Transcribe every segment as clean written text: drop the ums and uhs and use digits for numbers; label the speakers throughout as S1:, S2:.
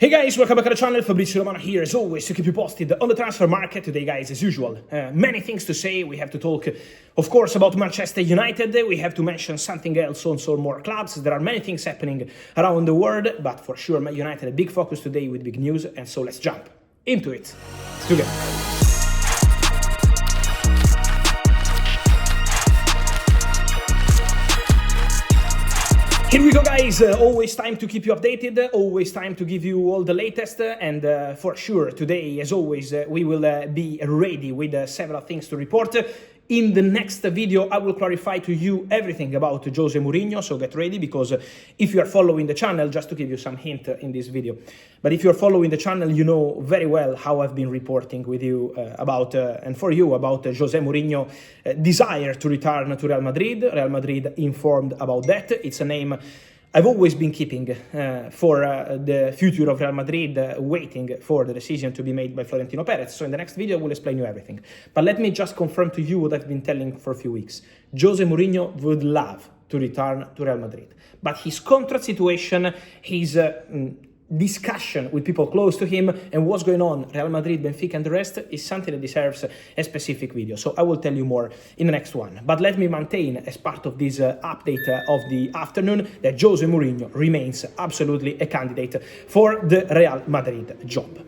S1: Hey guys, welcome back to the channel. Fabrizio Romano here as always to keep you posted on the transfer market today, guys, as usual. Many things to say. We have to talk, of course, about Manchester United. We have to mention something else on some more clubs. There are many things happening around the world, but for sure, Man United a big focus today with big news, and so let's jump into it together. Here we go, guys. Always time to keep you updated, always time to give you all the latest, and for sure today, as always, we will be ready with several things to report. In the next video, I will clarify to you everything about José Mourinho, so get ready, because if you are following the channel, just to give you some hint in this video, but if you're following the channel, you know very well how I've been reporting with you about, and for you, about José Mourinho desire to return to Real Madrid. Real Madrid informed about that. It's a name I've always been keeping for the future of Real Madrid, waiting for the decision to be made by Florentino Perez. So in the next video, I will explain you everything. But let me just confirm to you what I've been telling for a few weeks. José Mourinho would love to return to Real Madrid. But his contract situation, his discussion with people close to him and what's going on, Real Madrid, Benfica and the rest, is something that deserves a specific video. So I will tell you more in the next one. But let me maintain, as part of this update of the afternoon, that José Mourinho remains absolutely a candidate for the Real Madrid job.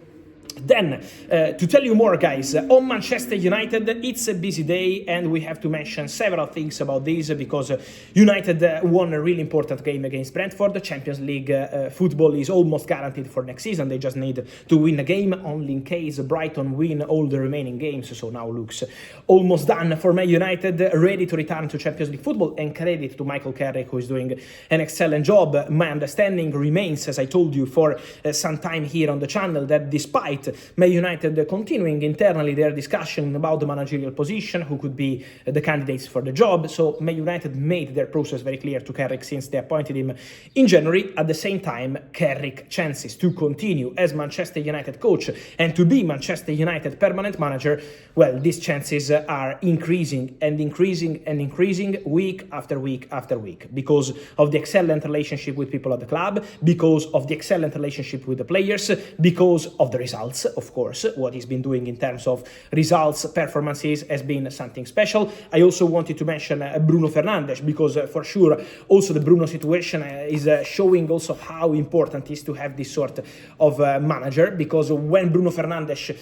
S1: Then, to tell you more, guys, on Manchester United, it's a busy day, and we have to mention several things about this, because United won a really important game against Brentford. The Champions League football is almost guaranteed for next season. They just need to win a game, only in case Brighton win all the remaining games, so now looks almost done for Man United, ready to return to Champions League football, and credit to Michael Carrick, who is doing an excellent job. My understanding remains, as I told you for some time here on the channel, that despite Man United continuing internally their discussion about the managerial position, who could be the candidates for the job, so Man United made their process very clear to Carrick since they appointed him in January. At the same time, Carrick chances to continue as Manchester United coach and to be Manchester United permanent manager, well, these chances are increasing and increasing and increasing week after week after week, because of the excellent relationship with people at the club, because of the excellent relationship with the players, because of the results. Of course, what he's been doing in terms of results, performances, has been something special. I also wanted to mention Bruno Fernandes, because for sure also the Bruno situation is showing also how important it is to have this sort of manager, because when Bruno Fernandes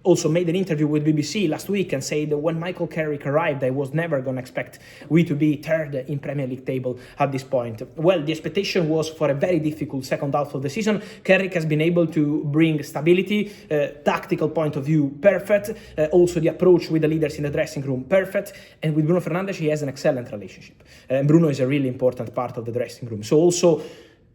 S1: also made an interview with BBC last week and said that when Michael Carrick arrived, I was never going to expect we to be third in Premier League table at this point. Well, the expectation was for a very difficult second half of the season. Carrick has been able to bring stability, tactical point of view, perfect. Also the approach with the leaders in the dressing room, perfect. And with Bruno Fernandes, he has an excellent relationship. Bruno is a really important part of the dressing room. So also,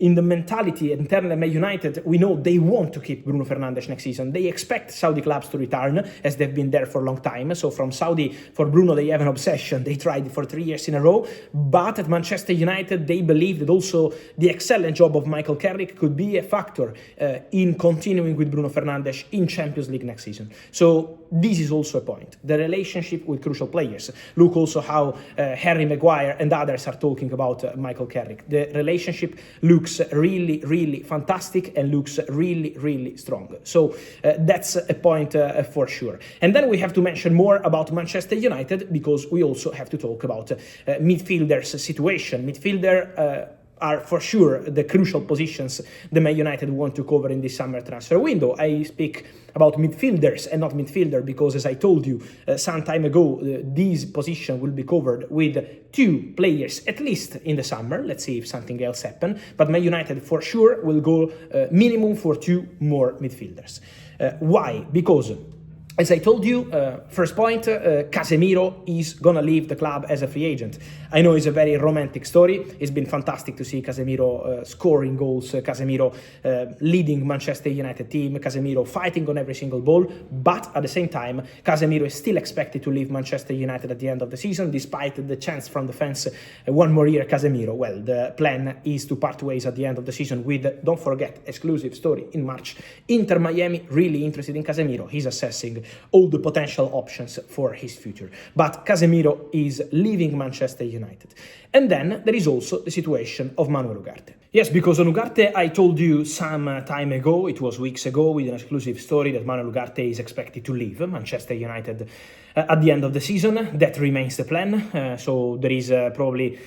S1: in the mentality internally at Man United, we know they want to keep Bruno Fernandes next season. They expect Saudi clubs to return, as they've been there for a long time. So from Saudi, for Bruno, they have an obsession. They tried for 3 years in a row. But at Manchester United, they believe that also the excellent job of Michael Carrick could be a factor in continuing with Bruno Fernandes in Champions League next season. So this is also a point. The relationship with crucial players. Look also how Harry Maguire and others are talking about Michael Carrick. The relationship looks really, really fantastic and looks really, really strong. So that's a point for sure. And then we have to mention more about Manchester United, because we also have to talk about midfielders situation. Midfielder are for sure the crucial positions the Man United want to cover in this summer transfer window. I speak about midfielders and not midfielder, because as I told you some time ago, this position will be covered with 2 players at least in the summer. Let's see if something else happens. But Man United for sure will go minimum for 2 more midfielders. Why? Because, as I told you, first point, Casemiro is gonna leave the club as a free agent. I know it's a very romantic story. It's been fantastic to see Casemiro scoring goals, Casemiro leading Manchester United team, Casemiro fighting on every single ball, but at the same time, Casemiro is still expected to leave Manchester United at the end of the season, despite the chance from the fans, one more year Casemiro. Well, the plan is to part ways at the end of the season with, don't forget, exclusive story in March, Inter Miami really interested in Casemiro. He's assessing all the potential options for his future. But Casemiro is leaving Manchester United. And then there is also the situation of Manuel Ugarte. Yes, because on Ugarte, I told you some time ago, it was weeks ago, with an exclusive story that Manuel Ugarte is expected to leave Manchester United at the end of the season. That remains the plan. So there is probably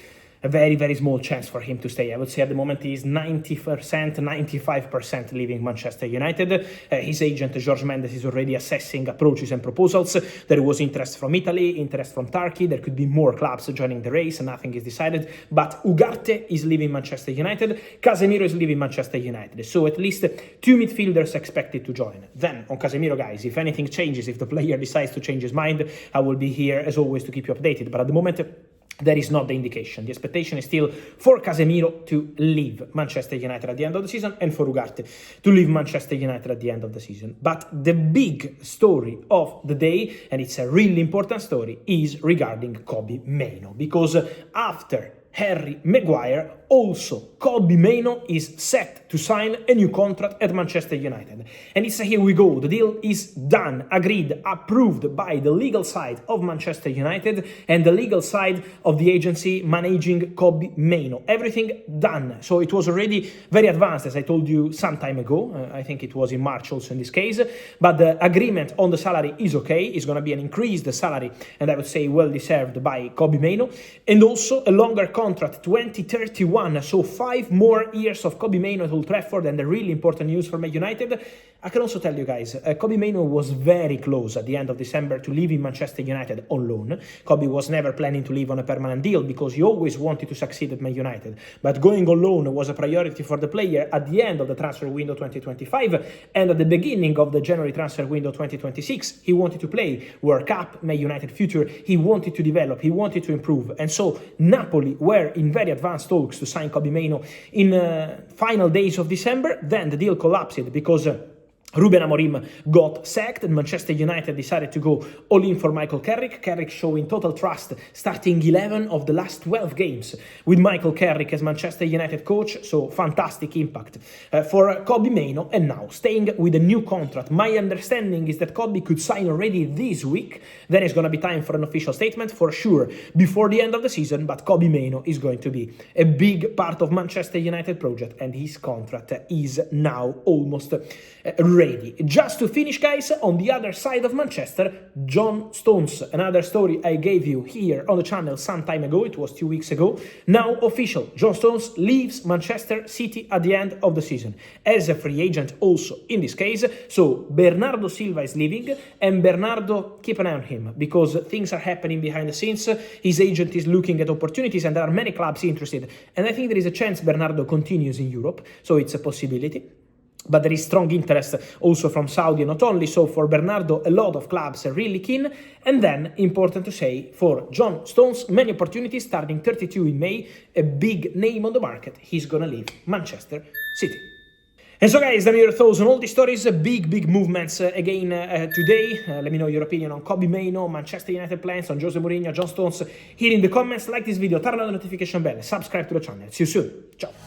S1: a very, very small chance for him to stay. I would say at the moment he is 90%, 95% leaving Manchester United. His agent, Jorge Mendes, is already assessing approaches and proposals. There was interest from Italy, interest from Turkey. There could be more clubs joining the race, and nothing is decided. But Ugarte is leaving Manchester United. Casemiro is leaving Manchester United. So at least 2 midfielders expected to join. Then, on Casemiro, guys, if anything changes, if the player decides to change his mind, I will be here, as always, to keep you updated. But at the moment, that is not the indication. The expectation is still for Casemiro to leave Manchester United at the end of the season and for Ugarte to leave Manchester United at the end of the season. But the big story of the day, and it's a really important story, is regarding Kobbie Mainoo. Because after Harry Maguire, also Kobbie Mainoo is set to sign a new contract at Manchester United. And it's here we go. The deal is done, agreed, approved by the legal side of Manchester United and the legal side of the agency managing Kobbie Mainoo. Everything done. So it was already very advanced, as I told you some time ago. I think it was in March also in this case. But the agreement on the salary is okay. It's going to be an increased salary, and I would say well deserved by Kobbie Mainoo. And also a longer contract, 2031. So 5 more years of Kobbie Mainoo at Old Trafford, and the really important news for Man United. I can also tell you guys, Kobbie Mainoo was very close at the end of December to leaving Manchester United on loan. Kobbie was never planning to leave on a permanent deal because he always wanted to succeed at Man United. But going on loan was a priority for the player at the end of the transfer window 2025 and at the beginning of the January transfer window 2026. He wanted to play World Cup, Man United future. He wanted to develop, he wanted to improve. And so Napoli were in very advanced talks to sign Kobbie Mainoo in final days of December. Then the deal collapsed because Ruben Amorim got sacked and Manchester United decided to go all in for Michael Carrick. Carrick showing total trust, starting 11 of the last 12 games with Michael Carrick as Manchester United coach, so fantastic impact for Kobbie Mainoo, and now staying with a new contract. My understanding is that Kobbie could sign already this week. Then it's going to be time for an official statement for sure before the end of the season, but Kobbie Mainoo is going to be a big part of Manchester United project, and his contract is now almost ready. Just to finish, guys, on the other side of Manchester, John Stones, another story I gave you here on the channel some time ago, it was 2 weeks ago, now official. John Stones leaves Manchester City at the end of the season, as a free agent also in this case. So Bernardo Silva is leaving, and Bernardo, keep an eye on him, because things are happening behind the scenes. His agent is looking at opportunities, and there are many clubs interested, and I think there is a chance Bernardo continues in Europe, so it's a possibility. But there is strong interest also from Saudi, not only. So for Bernardo, a lot of clubs are really keen. And then, important to say, for John Stones, many opportunities, starting 32 in May, a big name on the market. He's going to leave Manchester City. And so, guys, let me know your thoughts on all these stories. Big movements again today. Let me know your opinion on Kobbie Mainoo, Manchester United plans, on José Mourinho, John Stones, here in the comments. Like this video, turn on the notification bell, subscribe to the channel. See you soon. Ciao.